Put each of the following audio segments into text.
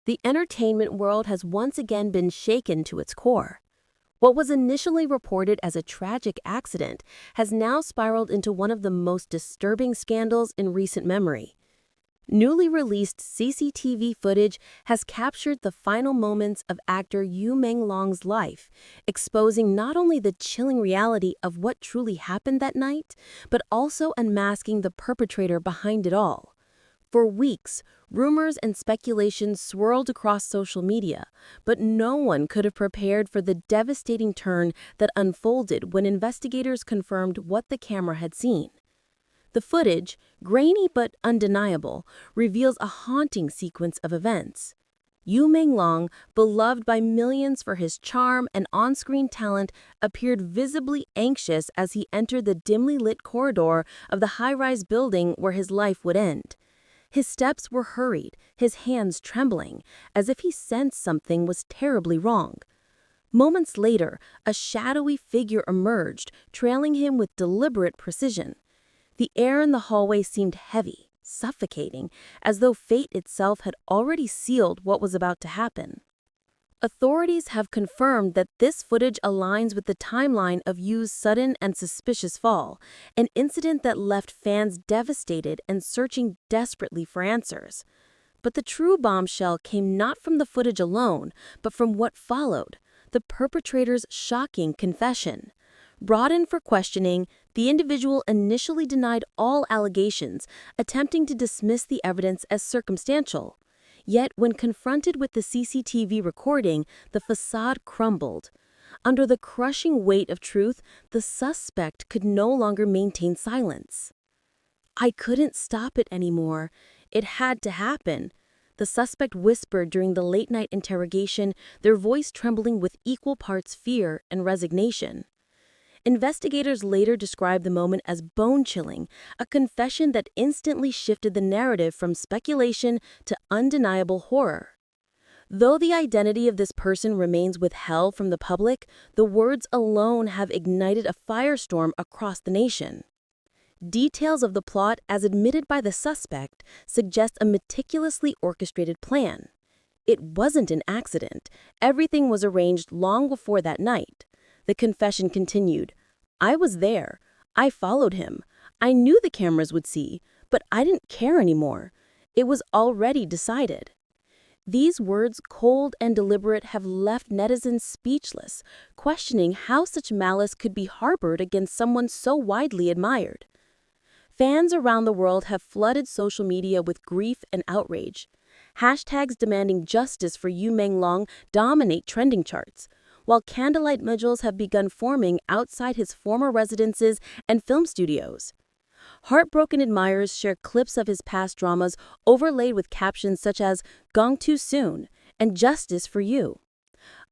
The entertainment world has once again been shaken to its core. What was initially reported as a tragic accident has now spiraled into one of the most disturbing scandals in recent memory. Newly released CCTV footage has captured the final moments of actor Menglong's life, exposing not only the chilling reality of what truly happened that night, but also unmasking the perpetrator behind it all. For weeks, rumors and speculation swirled across social media, but no one could have prepared for the devastating turn that unfolded when investigators confirmed what the camera had seen. The footage, grainy but undeniable, reveals a haunting sequence of events. Menglong, beloved by millions for his charm and on-screen talent, appeared visibly anxious as he entered the dimly lit corridor of the high-rise building where his life would end. His steps were hurried, his hands trembling, as if he sensed something was terribly wrong. Moments later, a shadowy figure emerged, trailing him with deliberate precision. The air in the hallway seemed heavy, suffocating, as though fate itself had already sealed what was about to happen. Authorities have confirmed that this footage aligns with the timeline of Yu's sudden and suspicious fall, an incident that left fans devastated and searching desperately for answers. But the true bombshell came not from the footage alone, but from what followed, the perpetrator's shocking confession. Brought in for questioning, the individual initially denied all allegations, attempting to dismiss the evidence as circumstantial. Yet, when confronted with the CCTV recording, the facade crumbled. Under the crushing weight of truth, the suspect could no longer maintain silence. "I couldn't stop it anymore. It had to happen," the suspect whispered during the late-night interrogation, their voice trembling with equal parts fear and resignation. Investigators later described the moment as bone-chilling, a confession that instantly shifted the narrative from speculation to undeniable horror. Though the identity of this person remains withheld from the public, the words alone have ignited a firestorm across the nation. Details of the plot, as admitted by the suspect, suggest a meticulously orchestrated plan. It wasn't an accident. Everything was arranged long before that night. The confession continued, "I was there. I followed him. I knew the cameras would see, but I didn't care anymore. It was already decided." These words, cold and deliberate, have left netizens speechless, questioning how such malice could be harbored against someone so widely admired. Fans around the world have flooded social media with grief and outrage. Hashtags demanding justice for Menglong dominate trending charts, while candlelight vigils have begun forming outside his former residences and film studios. Heartbroken admirers share clips of his past dramas overlaid with captions such as "Gone too soon" and "Justice for you."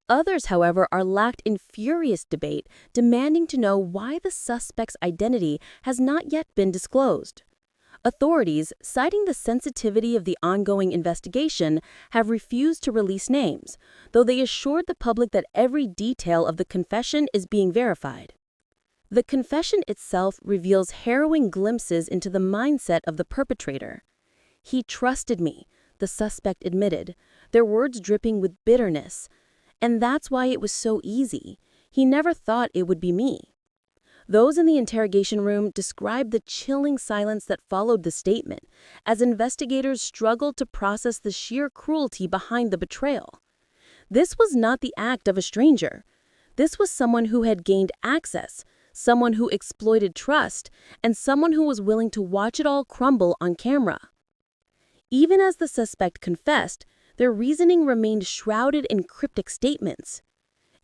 Others, however, are locked in furious debate, demanding to know why the suspect's identity has not yet been disclosed. Authorities, citing the sensitivity of the ongoing investigation, have refused to release names, though they assured the public that every detail of the confession is being verified. The confession itself reveals harrowing glimpses into the mindset of the perpetrator. "He trusted me," the suspect admitted, their words dripping with bitterness. "And that's why it was so easy. He never thought it would be me." Those in the interrogation room described the chilling silence that followed the statement, as investigators struggled to process the sheer cruelty behind the betrayal. This was not the act of a stranger. This was someone who had gained access, someone who exploited trust, and someone who was willing to watch it all crumble on camera. Even as the suspect confessed, their reasoning remained shrouded in cryptic statements.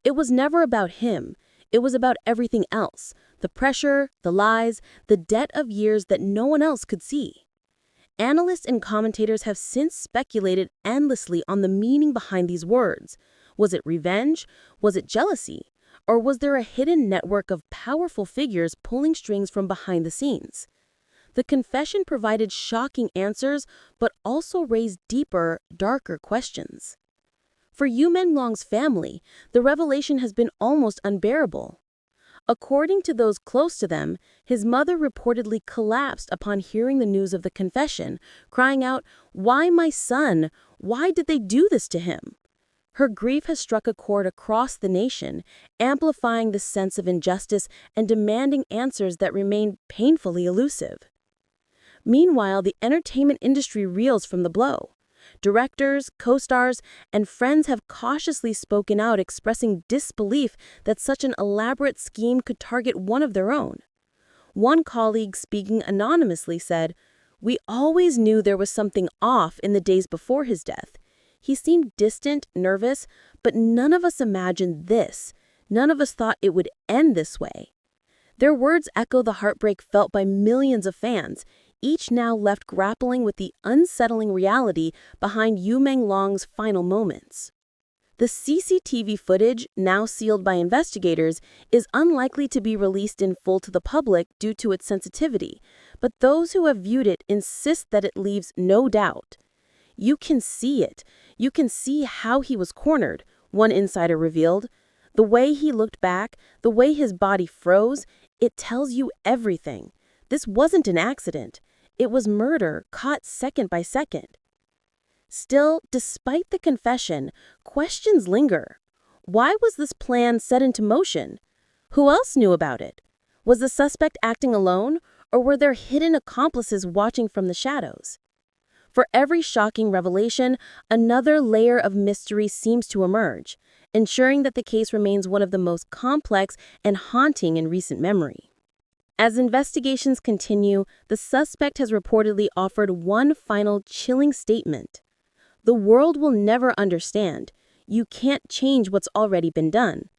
It was never about him. It was about everything else: the pressure, the lies, the debt of years that no one else could see. Analysts and commentators have since speculated endlessly on the meaning behind these words. Was it revenge? Was it jealousy? Or was there a hidden network of powerful figures pulling strings from behind the scenes? The confession provided shocking answers, but also raised deeper, darker questions. For Menglong's family, the revelation has been almost unbearable. According to those close to them, his mother reportedly collapsed upon hearing the news of the confession, crying out, "Why my son? Why did they do this to him?" Her grief has struck a chord across the nation, amplifying the sense of injustice and demanding answers that remain painfully elusive. Meanwhile, the entertainment industry reels from the blow. Directors, co-stars, and friends have cautiously spoken out, expressing disbelief that such an elaborate scheme could target one of their own. One colleague, speaking anonymously, said, "We always knew there was something off in the days before his death. He seemed distant, nervous, but none of us imagined this. None of us thought it would end this way." Their words echo the heartbreak felt by millions of fans, each now left grappling with the unsettling reality behind Menglong's final moments. The CCTV footage, now sealed by investigators, is unlikely to be released in full to the public due to its sensitivity, but those who have viewed it insist that it leaves no doubt. "You can see it. You can see how he was cornered," one insider revealed. "The way he looked back, the way his body froze, it tells you everything. This wasn't an accident. It was murder, caught second by second." Still, despite the confession, questions linger. Why was this plan set into motion? Who else knew about it? Was the suspect acting alone, or were there hidden accomplices watching from the shadows? For every shocking revelation, another layer of mystery seems to emerge, ensuring that the case remains one of the most complex and haunting in recent memory. As investigations continue, the suspect has reportedly offered one final chilling statement. "The world will never understand. You can't change what's already been done."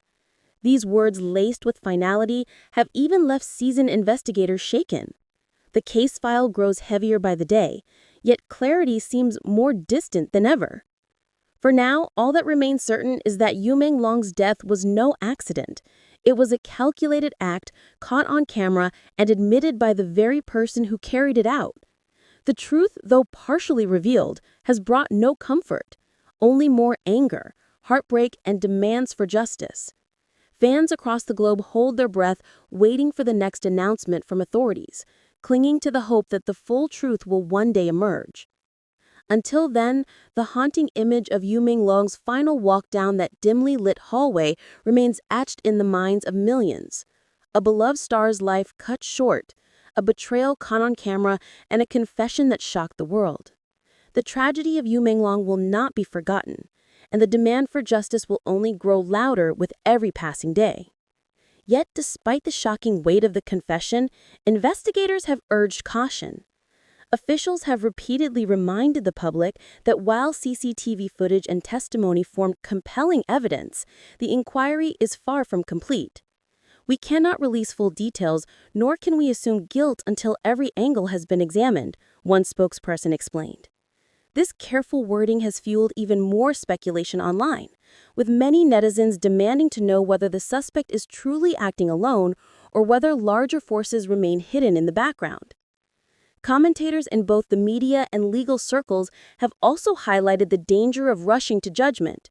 These words, laced with finality, have even left seasoned investigators shaken. The case file grows heavier by the day, yet clarity seems more distant than ever. For now, all that remains certain is that Menglong's death was no accident. It was a calculated act, caught on camera and admitted by the very person who carried it out. The truth, though partially revealed, has brought no comfort, only more anger, heartbreak, and demands for justice. Fans across the globe hold their breath, waiting for the next announcement from authorities, clinging to the hope that the full truth will one day emerge. Until then, the haunting image of Menglong's final walk down that dimly lit hallway remains etched in the minds of millions. A beloved star's life cut short, a betrayal caught on camera, and a confession that shocked the world. The tragedy of Menglong will not be forgotten, and the demand for justice will only grow louder with every passing day. Yet, despite the shocking weight of the confession, investigators have urged caution. Officials have repeatedly reminded the public that while CCTV footage and testimony formed compelling evidence, the inquiry is far from complete. "We cannot release full details, nor can we assume guilt until every angle has been examined," one spokesperson explained. This careful wording has fueled even more speculation online, with many netizens demanding to know whether the suspect is truly acting alone or whether larger forces remain hidden in the background. Commentators in both the media and legal circles have also highlighted the danger of rushing to judgment.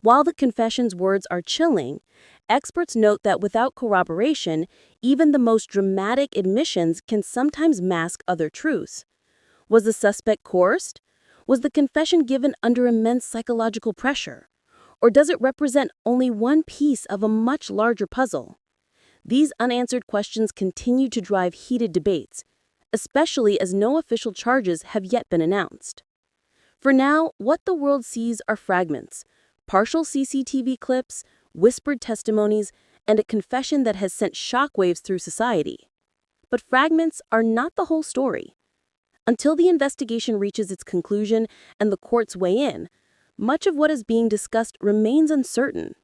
While the confession's words are chilling, experts note that without corroboration, even the most dramatic admissions can sometimes mask other truths. Was the suspect coerced? Was the confession given under immense psychological pressure? Or does it represent only one piece of a much larger puzzle? These unanswered questions continue to drive heated debates, especially as no official charges have yet been announced. For now, what the world sees are fragments, partial CCTV clips, whispered testimonies, and a confession that has sent shockwaves through society. But fragments are not the whole story. Until the investigation reaches its conclusion and the courts weigh in, much of what is being discussed remains uncertain.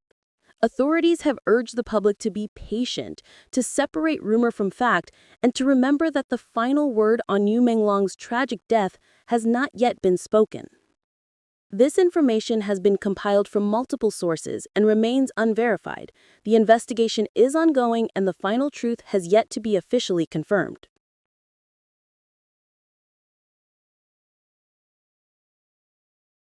Authorities have urged the public to be patient, to separate rumor from fact, and to remember that the final word on Menglong's tragic death has not yet been spoken. This information has been compiled from multiple sources and remains unverified. The investigation is ongoing and the final truth has yet to be officially confirmed.